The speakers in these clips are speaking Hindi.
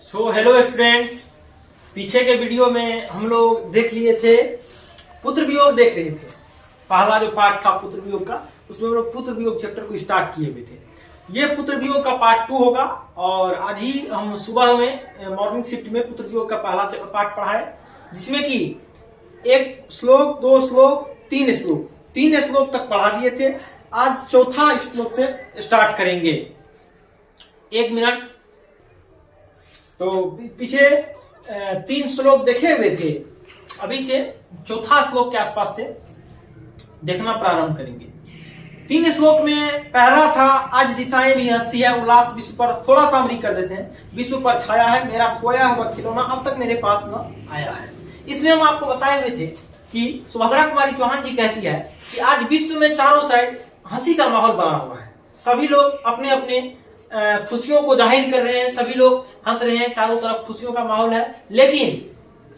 हेलो स्टूडेंट्स, पीछे के वीडियो में हम लोग देख लिए थे, पुत्र वियोग देख रहे थे। पहला जो पार्ट था पुत्र वियोग का, उसमें हम लोग पुत्र वियोग चैप्टर को स्टार्ट किए हुए थे। ये पुत्र वियोग का पार्ट 2 होगा और आज ही हम सुबह में मॉर्निंग शिफ्ट में पुत्र वियोग का पहला पार्ट पढ़ा है, जिसमें कि 1 श्लोक 2 श्लोक 3 श्लोक तक पढ़ा दिए थे। आज चौथा श्लोक से स्टार्ट करेंगे। 1 मिनट। तो पीछे 3 श्लोक देखे हुए थे, अभी से चौथा श्लोक के आसपास से देखना प्रारंभ करेंगे। 3 श्लोक में पहला था, आज दिशाएं भी हंसती है, उल्लास विश्व पर, थोड़ा सा हम रीड कर देते हैं। विश्व पर छाया है, मेरा खोया हुआ खिलौना अब तक मेरे पास न आया है। इसमें हम आपको बताए हुए थे कि सुभद्रा कुमारी चौहान जी कहती है कि आज विश्व में चारों साइड हंसी का माहौल बना हुआ है। सभी लोग अपने अपने खुशियों को जाहिर कर रहे हैं, सभी लोग हंस रहे हैं, चारों तरफ खुशियों का माहौल है। लेकिन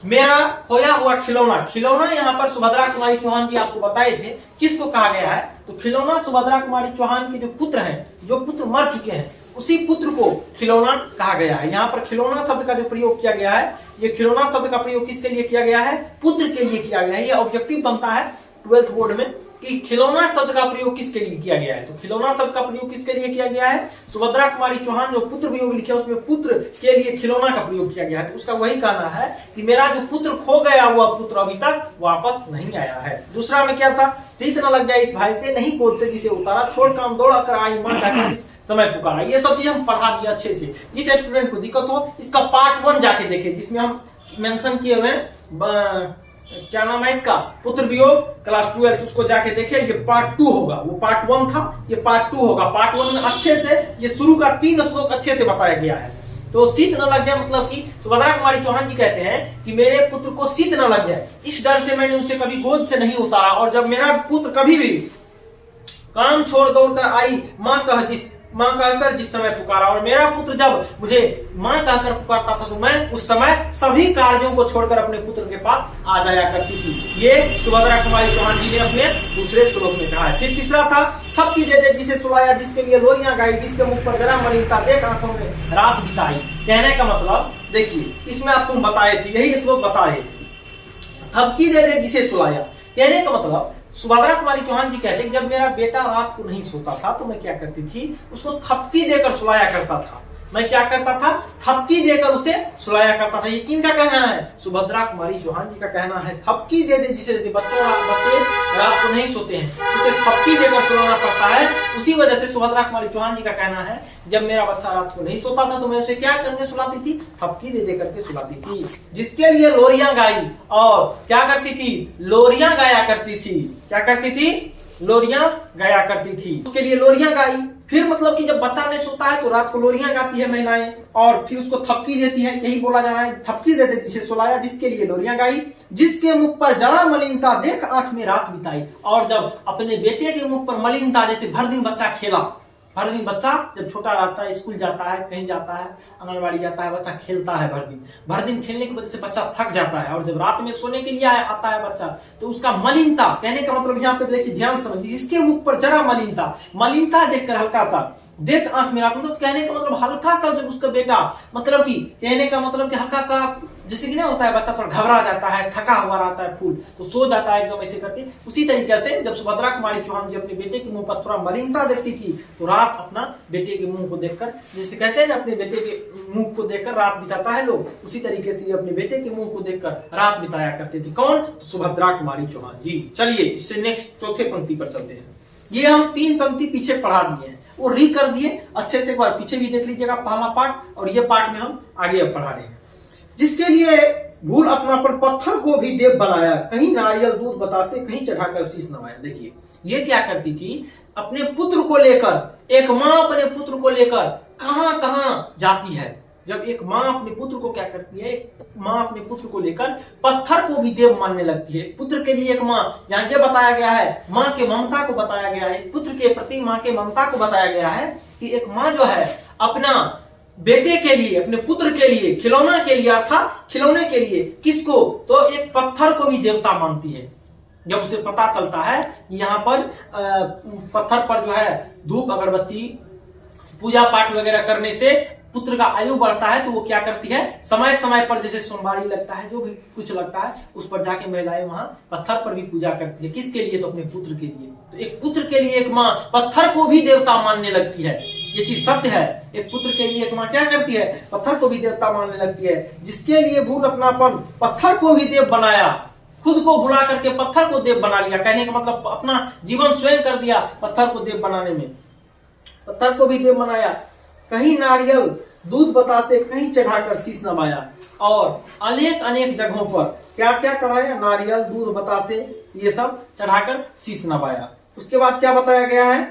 मेरा खोया हुआ खिलौना यहाँ पर सुभद्रा कुमारी चौहान जी आपको बताए थे किसको कहा गया है। तो खिलौना सुभद्रा कुमारी चौहान के जो पुत्र हैं, जो पुत्र मर चुके हैं, उसी पुत्र को खिलौना कहा गया है। यहाँ पर खिलौना शब्द का जो प्रयोग किया गया है, ये खिलौना शब्द का प्रयोग किसके लिए किया गया है? पुत्र के लिए किया गया है। ये ऑब्जेक्टिव बनता है 12th बोर्ड में कि खिलौना शब्द का प्रयोग किसके लिए किया गया है। तो खिलौना शब्द का प्रयोग किसके लिए किया गया है? सुभद्रा कुमारी चौहान जो पुत्र वियोग लिखे उसमें पुत्र के लिए खिलौना का प्रयोग किया गया है। तो उसका वही कहना है कि मेरा जो पुत्र खो गया हुआ पुत्र अभी तक वापस नहीं आया है। दूसरा में क्या था? शीत न लग जाए इस भाई से, नहीं कोच से जिसे उतारा, छोड़ काम दौड़ा कर आई मां का इस समय पुकारा। ये सब चीज हम पढ़ा दिया अच्छे से। जिस स्टूडेंट को दिक्कत हो, इसका पार्ट 1 जाके देखे, जिसमें हम मेंशन किए हुए क्या नाम है इसका, पुत्र वियोग क्लास 12, उसको जाके देखे। ये पार्ट 2 होगा, वो पार्ट 1 था, ये पार्ट 2 होगा। पार्ट 1 में अच्छे से ये शुरू का 3 श्लोक अच्छे से बताया गया है। तो शीत न लग जाए मतलब कि सुभद्रा कुमारी चौहान जी कहते हैं कि मेरे पुत्र को शीत न लग जाए, इस डर से मैंने उसे कभी गोद से नहीं उतारा। और जब मेरा पुत्र कभी भी काम छोड़ दौड़ कर आई मां कहकर जिस समय पुकारा, और मेरा पुत्र जब मुझे मां कहकर पुकारता था तो मैं उस समय सभी कार्यों को छोड़कर अपने पुत्र के पास आ जाया करती थी। ये सुभद्रा कुमारी चौहान जी ने अपने दूसरे श्लोक में कहा है। फिर तीसरा था, थपकी दे दे जिसे सुलाया, जिसके लिए लोरियां गाई, जिसके मुख पर गरम मरीता, देख आंखों में रात बिताई। कहने का मतलब देखिए, इसमें आपको बताए थे, यही श्लोक बताए थे। थपकी दे दे जिसे सुलाया, कहने का मतलब सुभद्रा कुमारी चौहान जी कहते हैं जब मेरा बेटा रात को नहीं सोता था तो मैं क्या करती थी, उसको थपकी देकर सुलाया करता था। मैं क्या करता था? थपकी देकर उसे सुलाया करता था। ये किनका कहना है? सुभद्रा कुमारी चौहान जी का कहना है। थपकी दे दे जिसे, बच्चे रात को नहीं सोते हैं, उसे थपकी देकर सुलाना पड़ता है। उसी वजह से सुभद्रा कुमारी चौहान जी का कहना है जब मेरा बच्चा रात को नहीं सोता था तो मैं उसे क्या करके सुलाती थी? थपकी दे दे करके सुलाती थी। जिसके लिए लोरियां गाई, और क्या करती थी? लोरियां गाया करती थी। क्या करती थी? लोरियां गाया करती थी। उसके लिए लोरियां गाई। फिर मतलब कि जब बच्चा नहीं सोता है तो रात को लोरियां गाती है महिलाएं, और फिर उसको थपकी देती है। यही बोला जा रहा है, थपकी दे दे जिसे सुलाया, जिसके लिए लोरियां गाई, जिसके मुख पर जरा मलिनता, देख आंख में रात बिताई। और जब अपने बेटे के मुख पर मलिनता, जैसे भर दिन बच्चा खेला, भर दिन बच्चा जब छोटा रहता है, स्कूल जाता है, कहीं जाता है, आंगनबाड़ी जाता है, बच्चा खेलता है भर दिन खेलने की वजह से बच्चा थक जाता है, और जब रात में सोने के लिए आता है बच्चा तो उसका मलिनता, कहने का मतलब यहाँ पे देखिए, ध्यान समझिए, इसके मुख पर जरा मलिनता देखकर हल्का सा, देख आंख में रात, मतलब कहने का मतलब हल्का सा, जब उसका बेटा, मतलब कि कहने का मतलब कि हल्का सा, जैसे कि ना होता है बच्चा थोड़ा घबरा जाता है, थका हुआ रहता है फूल, तो सो जाता है एकदम ऐसे करके। उसी तरीके से जब सुभद्रा कुमारी चौहान जी अपने बेटे के मुंह पर थोड़ा मलिनता देखती थी तो रात अपना बेटे के मुंह को देखकर, जैसे कहते हैं ना अपने बेटे के मुंह को देखकर रात बिताता है लोग, उसी तरीके से अपने बेटे के मुंह को देखकर रात बिताया करती थी। कौन? तो सुभद्रा कुमारी चौहान जी। चलिए इससे नेक्स्ट चौथे पंक्ति पर चलते हैं। ये हम 3 पंक्ति पीछे पढ़ा दिए हैं, वो री कर दिए अच्छे से, एक बार पीछे भी देख लीजिएगा पहला पार्ट, और ये पार्ट में हम आगे अब पढ़ा रहे हैं। जिसके लिए भूल अपनापन, पत्थर को भी देव बनाया, कहीं नारियल दूध बतासे, कहीं चढ़ाकर शीश नवाया। देखिए ये क्या करती थी, अपने पुत्र को लेकर, एक माँ अपने पुत्र को लेकर कहां कहां जाती है। जब एक माँ अपने पुत्र को क्या करती है, माँ अपने पुत्र को लेकर पत्थर को भी देव मानने लगती है। पुत्र के लिए एक माँ, यहाँ ये बताया गया है, माँ के ममता को बताया गया है, पुत्र के प्रति माँ के ममता को बताया गया है कि एक माँ जो है अपना बेटे के लिए, अपने पुत्र के लिए, खिलौना के लिए, अर्थात खिलौने के लिए, किसको? तो एक पत्थर को भी देवता मानती है। जब उसे पता चलता है कि यहाँ पर पत्थर पर जो है धूप अगरबत्ती पूजा पाठ वगैरह करने से पुत्र का आयु बढ़ता है तो वो क्या करती है, समय समय पर जैसे सोमवारी लगता है, जो भी कुछ लगता है, उस पर जाके महिलाएं वहां पत्थर पर भी पूजा करती है। किसके लिए? तो अपने पुत्र के लिए। तो एक पुत्र के लिए एक माँ पत्थर को भी देवता मानने लगती है, ये चीज सत्य है। एक पुत्र के लिए एक माँ क्या करती है, पत्थर को भी देवता मानने लगती है। जिसके लिए भूल अपनापन पत्थर को भी देव बनाया, खुद को भुला करके पत्थर को देव बना लिया। कहने का मतलब अपना जीवन स्वयं कर दिया पत्थर को देव बनाने में। पत्थर को भी देव बनाया। कहीं नारियल दूध बतासे कहीं चढ़ाकर शीश नवाया, और अनेक अनेक जगहों पर क्या क्या चढ़ाया, नारियल दूध बतासे ये सब चढ़ाकर शीश नवाया। उसके बाद क्या बताया गया है,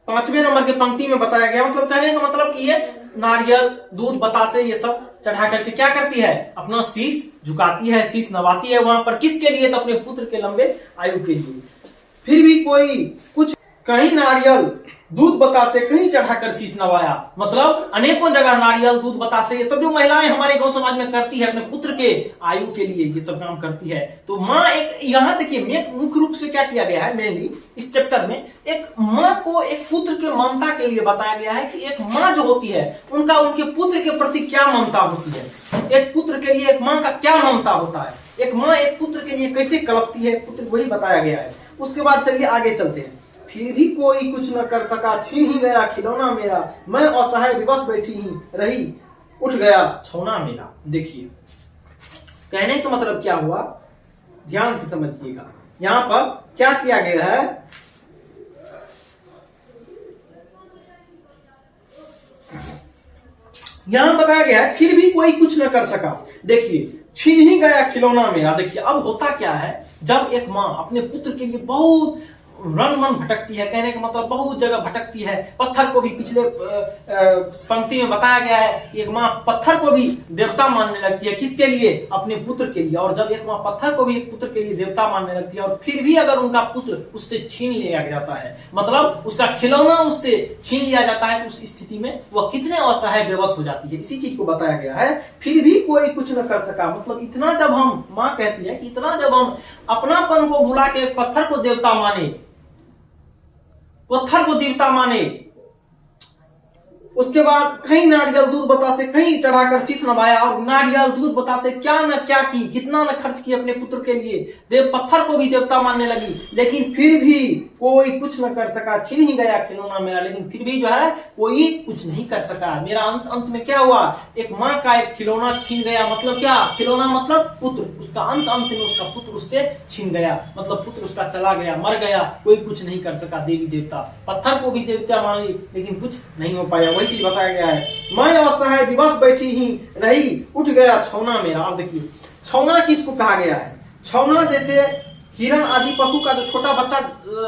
5वें नंबर की पंक्ति में बताया गया, मतलब कहने का मतलब कि ये नारियल दूध बतासे ये सब चढ़ा करके क्या करती है, अपना शीश झुकाती है, शीश नवाती है वहां पर। किसके लिए? तो अपने पुत्र के लंबे आयु के लिए। फिर भी कोई कुछ, कहीं नारियल दूध बतासे कहीं चढ़ाकर शीश नवाया, मतलब अनेकों जगह नारियल दूध बतासे ये सब जो महिलाएं हमारे गांव समाज में करती है अपने पुत्र के आयु के लिए, ये सब काम करती है। तो माँ एक, यहाँ देखिए मुख्य रूप से क्या किया गया है, मेनली इस चैप्टर में एक माँ को एक पुत्र के ममता के लिए बताया गया है कि एक माँ जो होती है उनका उनके पुत्र के प्रति क्या ममता होती है। एक पुत्र के लिए एक माँ का क्या ममता होता है, एक माँ एक पुत्र के लिए कैसे कलपती है, पुत्र वही बताया गया है। उसके बाद चलिए आगे चलते हैं। फिर भी कोई कुछ न कर सका, छीन ही गया खिलौना मेरा, मैं असहाय विवश बैठी ही रही, उठ गया छौना मेरा। देखिए कहने का मतलब क्या हुआ, ध्यान से समझिएगा। यहां पर क्या किया गया है, यहां बताया गया है फिर भी कोई कुछ न कर सका। देखिए छीन ही गया खिलौना मेरा। देखिए अब होता क्या है, जब एक माँ अपने पुत्र के लिए बहुत रन मन भटकती है, कहने का मतलब बहुत जगह भटकती है। पत्थर को भी पिछले पंक्ति में बताया गया है, एक माँ पत्थर को भी देवता मानने लगती है। किसके लिए? अपने पुत्र के लिए। और जब एक माँ पत्थर को भी पुत्र के लिए देवता मानने लगती है और फिर भी अगर उनका पुत्र उससे छीन लिया जाता है, मतलब उसका खिलौना उससे छीन लिया जाता है, तो उस स्थिति में वह कितने असहाय बेबस हो जाती है। इसी चीज को बताया गया है, फिर भी कोई कुछ न कर सका। मतलब इतना जब हम, माँ कहती है कि इतना जब हम अपनापन को भुला के पत्थर को देवता माने, पत्थर को देवता माने, उसके बाद कहीं नारियल दूध बतासे कहीं चढ़ाकर शीश नवाया, और नारियल दूध बतासे क्या न क्या की, कितना न खर्च की अपने पुत्र के लिए, देव पत्थर को भी देवता मानने लगी। लेकिन फिर भी कोई कुछ न कर सका, छीन ही गया खिलौना मेरा। लेकिन फिर भी जो है कोई कुछ नहीं कर सका। मेरा अंत में क्या हुआ, एक माँ का एक खिलौना छीन गया। मतलब क्या, खिलौना मतलब पुत्र। उसका अंत में उसका पुत्र उससे छीन गया, मतलब पुत्र उसका चला गया, मर गया। कोई कुछ नहीं कर सका। देवी देवता पत्थर को भी देवता मान ली, लेकिन कुछ नहीं हो पाया। वही चीज बताया गया है, मैं असहाय विवश बैठी ही रही, उठ गया छौना मेरा। अब देखिए छौना किसको कहा गया है, छौना जैसे हिरण आदि पशु का जो छोटा बच्चा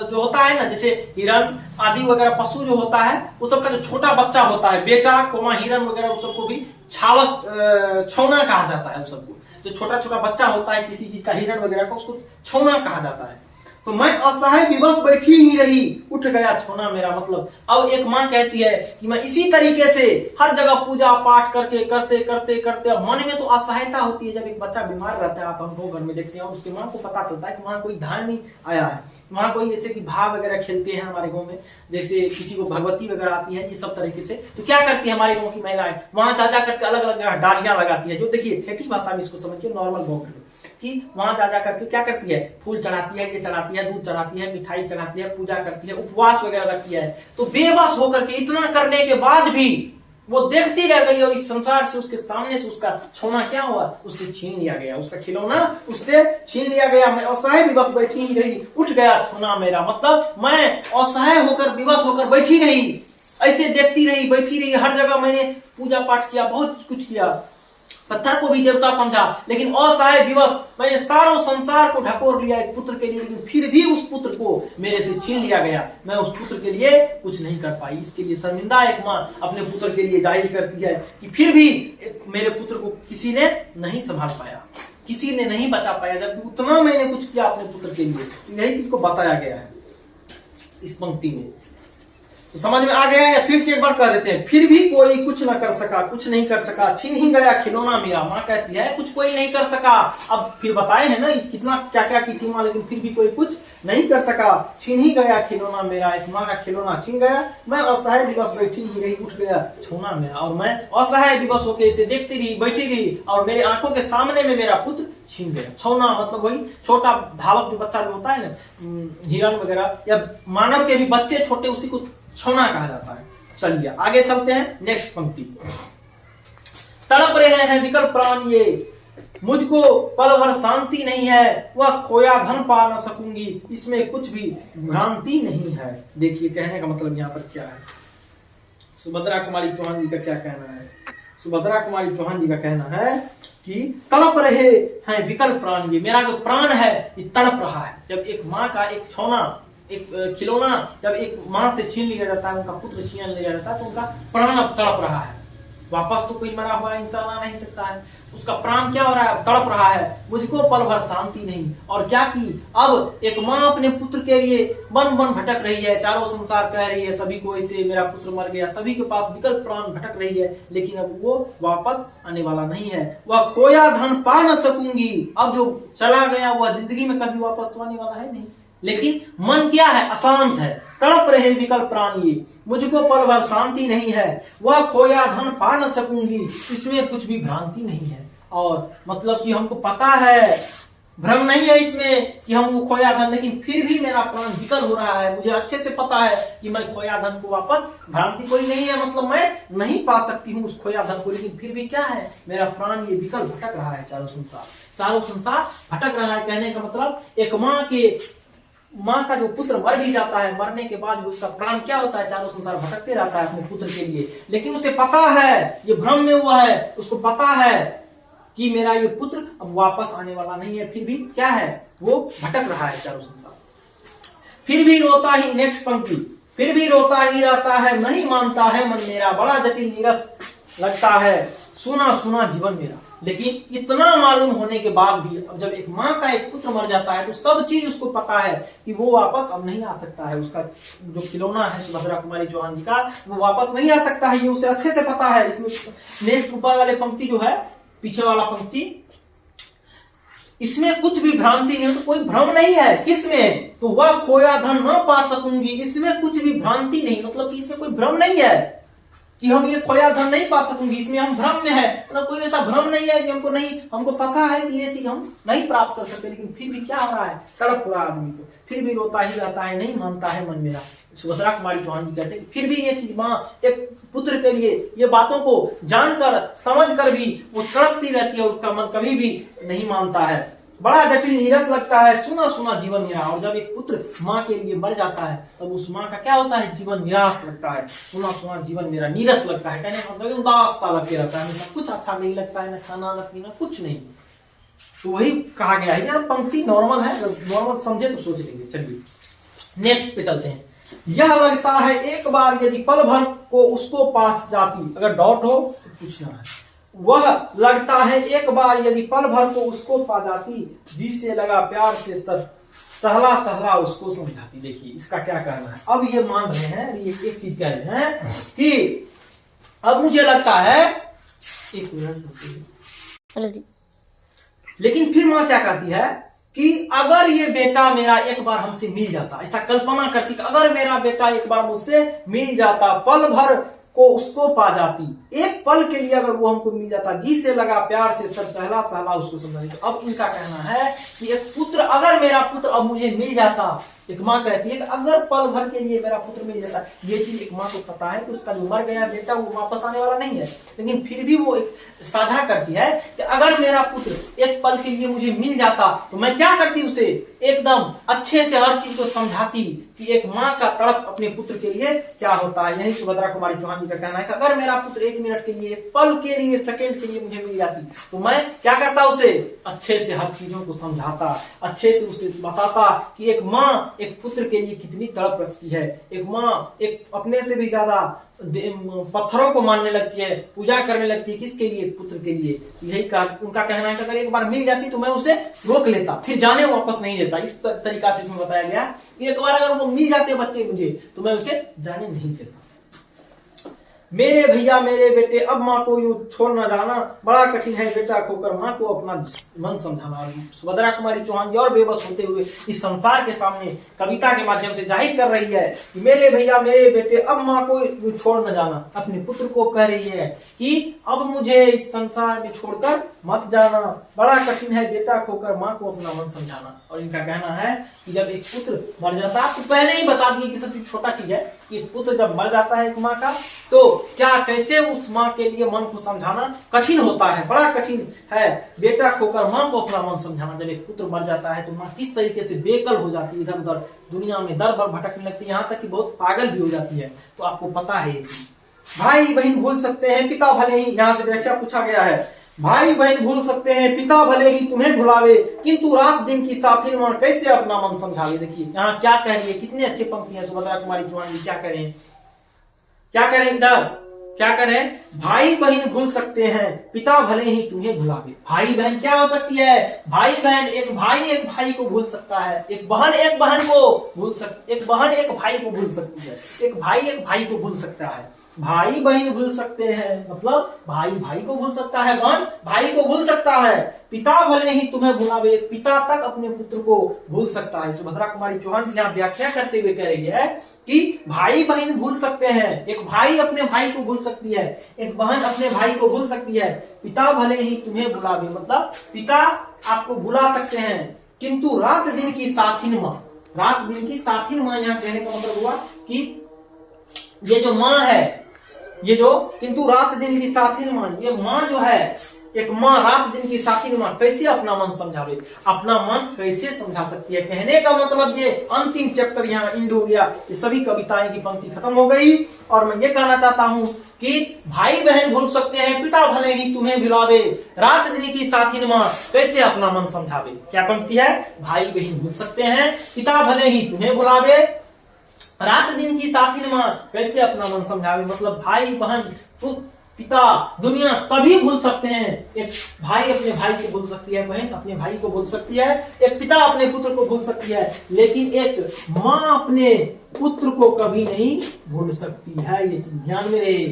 जो होता है ना, जैसे हिरण आदि वगैरह पशु जो होता है, वो सबका जो छोटा बच्चा होता है, बेटा कोमा हिरण वगैरह, उस सबको भी छावक छौना कहा जाता है। उस सबको जो छोटा छोटा बच्चा होता है किसी चीज का, हिरण वगैरह का, उसको छौना कहा जाता है। तो मैं असहाय विवश बैठी ही रही, उठ गया छौना मेरा। मतलब अब एक माँ कहती है कि मैं इसी तरीके से हर जगह पूजा पाठ करके करते करते करते, मन में तो असहायता होती है। जब एक बच्चा बीमार रहता है, आप हमको घर में देखते हैं, उसकी माँ को पता चलता है कि वहां कोई ध्यान नहीं आया है, वहां कोई जैसे कि भाव वगैरह खेलते हैं हमारे गाँव में, जैसे किसी को भगवती वगैरह आती है, ये सब तरीके से। तो क्या करती है हमारे गाँव की महिलाएं, वहां जा करके अलग अलग जगह डालियां लगाती है। जो देखिए ठेठी भाषा में इसको समझिए, नॉर्मल गाँव कि वहां जा करके क्या करती है, फूल चढ़ाती है, ये चढ़ाती है, दूध चढ़ाती है, मिठाई चढ़ाती है, पूजा करती है, उपवास वगैरह रखती है। तो बेबस होकर के इतना करने के बाद भी वो देखती रह गई, और इस संसार से, उसके सामने से उसका छौना क्या हुआ, उससे छीन लिया गया, उसका खिलौना उससे छीन लिया गया। मैं असहाय विवश बैठी ही रही, उठ गया छौना मेरा। मतलब मैं असहाय होकर विवश होकर बैठी रही, ऐसे देखती रही, बैठी रही। हर जगह मैंने पूजा पाठ किया, बहुत कुछ किया, पत्थर को भी देवता समझा, लेकिन असहाय विवश मैंने सारों संसार को ढकोर लिया एक पुत्र के लिए, लेकिन फिर भी उस पुत्र को मेरे से छीन लिया गया। मैं उस पुत्र के लिए कुछ नहीं कर पाई। इसके लिए शर्मिंदा एक माँ अपने पुत्र के लिए जाहिर करती है कि फिर भी मेरे पुत्र को किसी ने नहीं संभाल पाया, किसी ने नहीं बचा पाया, जबकि उतना मैंने कुछ किया अपने पुत्र के लिए। यही चीज को बताया गया है इस पंक्ति में। तो समझ में आ गया या फिर से एक बार कह देते हैं। फिर भी कोई कुछ न कर सका, कुछ नहीं कर सका, छीन ही गया खिलौना मेरा। माँ कहती है कुछ कोई नहीं कर सका। अब फिर बताए है ना कितना क्या क्या की थी माँ, लेकिन फिर भी कोई कुछ नहीं कर सका। छीन ही गया खिलौना मेरा, एक माँ का खिलौना छीन गया। मैं असहाय विवश बैठी ही रही, उठ गया छोना मेरा। और मैं असहाय विवश होकर इसे देखती रही, बैठी रही, और मेरे आंखों के सामने में मेरा पुत्र छीन गया। छौना मतलब वही छोटा धावक जो बच्चा जो होता है ना, हिरण वगैरह या मानव के भी बच्चे छोटे, उसी को छौना कहा जाता है। चलिए आगे चलते हैं। नेक्स्ट पंक्ति, तड़प रहे हैं विकल प्राण ये, मुझको पल भर शांति नहीं है, वह खोया धन पा न सकूंगी, इसमें कुछ भी भ्रांति नहीं है। देखिए कहने का मतलब यहाँ पर क्या है। सुभद्रा कुमारी चौहान जी का क्या कहना है? सुभद्रा कुमारी चौहान जी का कहना है कि तड़प रहे हैं विकल प्राण ये, मेरा जो प्राण है ये तड़प रहा है। जब एक माँ का एक छौना, एक खिलौना जब एक माँ से छीन लिया जाता है, उनका पुत्र छीन लिया जाता है, तो उनका प्राण अब तड़प रहा है। वापस तो कोई मरा हुआ इंसान आ नहीं सकता है, उसका प्राण क्या हो रहा है? तड़प रहा है। मुझको पल भर शांति नहीं। और क्या की, अब एक माँ अपने पुत्र के लिए वन वन भटक रही है, चारों संसार कह रही है सभी को ऐसे मेरा पुत्र मर गया, सभी के पास विकल्प प्राण भटक रही है, लेकिन अब वो वापस आने वाला नहीं है। वह खोया धन पा न सकूंगी, अब जो चला गया वह जिंदगी में कभी वापस तो आने वाला है नहीं। लेकिन मन क्या है? अशांत है। तड़प रहे विकल प्राण ये, मुझको पल भर शांति नहीं है, वह खोया धन पा न सकूंगी, इसमें कुछ भी भ्रांति नहीं है। और मतलब कि हमको पता है, भ्रम नहीं है इसमें कि हम वो खोया धन, लेकिन फिर भी मेरा प्राण विकल हो रहा है। मुझे अच्छे से पता है कि मैं खोया धन को वापस, भ्रांति कोई नहीं है, मतलब मैं नहीं पा सकती हूँ उस खोया धन को, लेकिन फिर भी क्या है, मेरा प्राण ये विकल भटक रहा है। चारों संसार भटक रहा है। कहने का मतलब एक माँ का जो पुत्र मर भी जाता है, मरने के बाद भी उसका प्राण क्या होता है? चारों संसार भटकते रहता है अपने पुत्र के लिए, लेकिन उसे पता है, ये भ्रम में हुआ है, उसको पता है कि मेरा ये पुत्र अब वापस आने वाला नहीं है, फिर भी क्या है, वो भटक रहा है चारों संसार। फिर भी रोता ही, नेक्स्ट पंक्ति, फिर भी रोता ही रहता है, नहीं मानता है मन मेरा, बड़ा जटिल नीरस लगता है, सुना सुना जीवन मेरा। लेकिन इतना मालूम होने के बाद भी, अब जब एक माँ का एक पुत्र मर जाता है तो सब चीज उसको पता है कि वो वापस अब नहीं आ सकता है। उसका जो खिलौना है सुभद्रा कुमारी चौहान जी का, वो वापस नहीं आ सकता है, ये उसे अच्छे से पता है। इसमें नेक्स्ट ऊपर वाले पंक्ति जो है, पीछे वाला पंक्ति, इसमें कुछ भी भ्रांति नहीं, तो कोई भ्रम नहीं है। किसमें? तो वह खोया धन न पा सकूंगी, इसमें कुछ भी भ्रांति नहीं, मतलब कि इसमें कोई भ्रम नहीं है कि हम ये खोया धन नहीं पा सकूंगी, इसमें हम भ्रम में है। मतलब कोई ऐसा भ्रम नहीं है कि हमको पता है कि ये चीज हम नहीं प्राप्त कर सकते, लेकिन फिर भी क्या हो रहा है? तड़प रहा है आदमी को, फिर भी रोता ही रहता है, नहीं मानता है मन मेरा। सुभद्रा कुमारी चौहान जी कहते हैं फिर भी ये चीज माँ एक पुत्र के लिए ये बातों को जानकर समझकर भी वो तड़पती रहती है, उसका मन कभी भी नहीं मानता है। बड़ा जटिल नीरस लगता है, सुना सुना जीवन मेरा। और जब एक पुत्र माँ के लिए मर जाता है तब उस माँ का क्या होता है? जीवन निराश लगता है, सुना सुना जीवन मेरा नीरस लगता है। कहने का मतलब उदास सा लगते रहता है, हमेशा कुछ अच्छा नहीं लगता है, न खाना न पीना, कुछ नहीं। तो वही कहा गया है। यह पंक्ति नॉर्मल है, नॉर्मल समझे तो सोच लेंगे। चलिए नेक्स्ट पे चलते हैं। यह लगता है एक बार यदि पल भर को उसको पास जाती, अगर डाउट हो तो पूछना है। वह लगता है एक बार यदि पल भर को उसको पा जाती, जी से लगा प्यार से सहला सहला उसको समझाती। देखिए इसका क्या कहना है। अब ये मान रहे हैं, ये एक चीज कह रहे हैं कि अब मुझे लगता है, एक मिनट, लेकिन फिर माँ क्या कहती है कि अगर ये बेटा मेरा एक बार हमसे मिल जाता, ऐसा कल्पना करती कि अगर मेरा बेटा एक बार मुझसे मिल जाता, पल भर को उसको पा जाती, एक पल के लिए अगर वो हमको मिल जाता, जी से लगा प्यार से सहला सहला उसको समझाती। तो अब इनका कहना है कि एक पुत्र, अगर मेरा पुत्र अब मुझे मिल जाता, एक माँ कहती है कि अगर पल भर के लिए मेरा पुत्र मिल जाता, ये चीज एक माँ को पता है कि उसका जो मर गया बेटा वो वापस आने वाला नहीं है, लेकिन फिर भी वो एक साझा करती है कि अगर मेरा पुत्र एक पल के लिए मुझे मिल जाता तो मैं क्या करती, उसे एकदम अच्छे से हर चीज को समझाती कि एक माँ का तड़प अपने पुत्र के लिए क्या होता है। यही सुभद्रा कुमारी चौहान जी का कहना है कि अगर मेरा पुत्र 1 मिनट के लिए, पल के लिए, सेकंड के लिए मुझे मिल जाती तो मैं क्या करता, उसे अच्छे से हर चीजों को समझाता, अच्छे से उसे बताता कि एक माँ एक पुत्र के लिए कितनी तड़प रखती है। एक माँ एक अपने से भी ज्यादा पत्थरों को मानने लगती है, पूजा करने लगती है, किसके लिए, पुत्र के लिए। यही उनका कहना है कि अगर एक बार मिल जाती तो मैं उसे रोक लेता, फिर जाने वापस नहीं देता। इस तरीका से इसमें बताया गया, एक बार अगर वो मिल जाते बच्चे मुझे तो मैं उसे जाने नहीं देता। मेरे भैया मेरे बेटे अब माँ को यूं छोड़ न जाना, बड़ा कठिन है बेटा खोकर माँ को अपना मन समझाना। सुभद्रा कुमारी चौहान जी और बेबस होते हुए इस संसार के सामने कविता के माध्यम से जाहिर कर रही है कि मेरे भैया मेरे बेटे अब माँ को यूं छोड़ न जाना। अपने पुत्र को कह रही है कि अब मुझे इस संसार में छोड़कर मत जाना, बड़ा कठिन है बेटा खोकर माँ को अपना मन समझाना। और इनका कहना है कि जब एक पुत्र मर जाता है, तो पहले ही बता दिए कि सबसे छोटा चीज है कि पुत्र जब मर जाता है एक माँ का, तो क्या कैसे उस माँ के लिए मन को समझाना कठिन होता है, बड़ा कठिन है बेटा खोकर माँ को अपना मन समझाना। जब एक पुत्र मर जाता है तो माँ किस तरीके से बेकल हो जाती है, इधर उधर दुनिया में दर भर भटकने लगती है, यहाँ तक कि बहुत पागल भी हो जाती है। तो आपको पता है, भाई बहन भूल सकते हैं पिता भले ही, यहाँ से व्याख्या पूछा गया है, भाई बहन भूल सकते हैं पिता भले ही तुम्हें भुलावे, किंतु रात दिन की साथी माँ कैसे अपना मन समझावे। देखिए यहाँ क्या कह रही है, कितने अच्छे पंक्ति है सुभद्रा कुमारी चौहान जी। क्या करें, क्या करें इधर, क्या करें, भाई बहन भूल सकते हैं पिता भले ही तुम्हें भुलावे। भाई बहन क्या हो सकती है, भाई बहन एक भाई को भूल सकता है, एक बहन को भूल सकती, एक बहन एक भाई को भूल सकती है, एक भाई को भूल सकता है। भाई बहन भूल सकते हैं मतलब भाई को भूल सकता है, बहन भाई को भूल सकता है, पिता भले ही तुम्हें भुलावे, पिता तक अपने पुत्र को भूल सकता है। सुभद्रा कुमारी चौहान जी यहाँ व्याख्या करते हुए कह रही है कि भाई बहन भूल सकते हैं, एक भाई अपने भाई को भूल सकती है, एक बहन अपने भाई को भूल सकती है, पिता भले ही तुम्हें भुलावे मतलब पिता आपको भुला सकते हैं, किंतु रात दिन की साथिन माँ, रात दिन की साथिन माँ, यहाँ कहने का मतलब हुआ कि ये जो माँ है, ये जो किंतु रात दिन की साथी माँ, ये माँ जो है एक माँ रात दिन की साथी माँ कैसे अपना मन समझावे, अपना मन कैसे समझा सकती है। कहने का मतलब ये अंतिम चैप्टर यहाँ एंड हो गया, ये सभी कविताएं की पंक्ति खत्म हो गई। और मैं ये कहना चाहता हूँ कि भाई बहन भूल सकते हैं पिता भले ही तुम्हें भुलावे, रात दिन की साथी माँ कैसे अपना मन समझावे। क्या पंक्ति है, भाई बहन भूल सकते हैं पिता भले ही तुम्हें भुलावे, रात दिन की साथी माँ कैसे अपना मन समझावे। मतलब भाई बहन पिता दुनिया सभी भूल सकते हैं, एक भाई अपने भाई को भूल सकती है, बहन अपने भाई को भूल सकती है, एक पिता अपने पुत्र को भूल सकती है, लेकिन एक माँ अपने पुत्र को कभी नहीं भूल सकती है। ये ध्यान में रहे।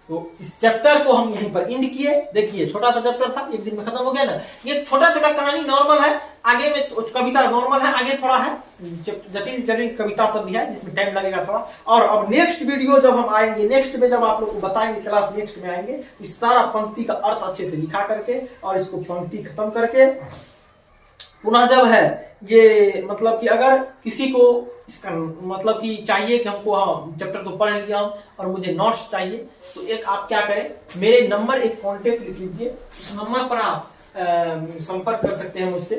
तो इस चैप्टर को हम यहीं पर एंड किए। देखिए छोटा सा चैप्टर था, एक दिन में खत्म हो गया ना। ये छोटा छोटा कहानी नॉर्मल है, आगे में तो कविता नॉर्मल है, आगे थोड़ा है जटिल जटिल कविता सब भी है जिसमें टाइम लगेगा थोड़ा। और अब नेक्स्ट वीडियो जब हम आएंगे, नेक्स्ट में जब आप लोग को बताएंगे, क्लास नेक्स्ट में आएंगे तो इस सारा पंक्ति का अर्थ अच्छे से लिखा करके और इसको पंक्ति खत्म करके पुनः जब है ये मतलब कि अगर किसी को इसका मतलब कि चाहिए कि हमको हाँ चैप्टर तो पढ़ लिया हम और मुझे नोट्स चाहिए, तो एक आप क्या करें, मेरे नंबर एक कांटेक्ट लिख लीजिए, उस नंबर पर आप संपर्क कर सकते हैं मुझसे।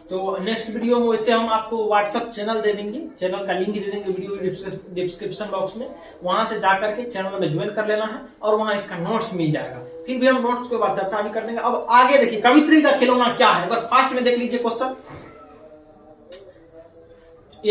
तो नेक्स्ट वीडियो में वैसे हम आपको व्हाट्सएप चैनल दे देंगे, चैनल का लिंक दे देंगे वीडियो डिस्क्रिप्शन बॉक्स में, वहां से जाकर के चैनल में ज्वाइन कर लेना है और वहां इसका नोट्स मिल जाएगा। फिर भी हम नोट्स के बाद चर्चा भी कर देंगे। अब आगे देखिए कवित्री का खिलौना क्या है, अगर फास्ट में देख लीजिए क्वेश्चन।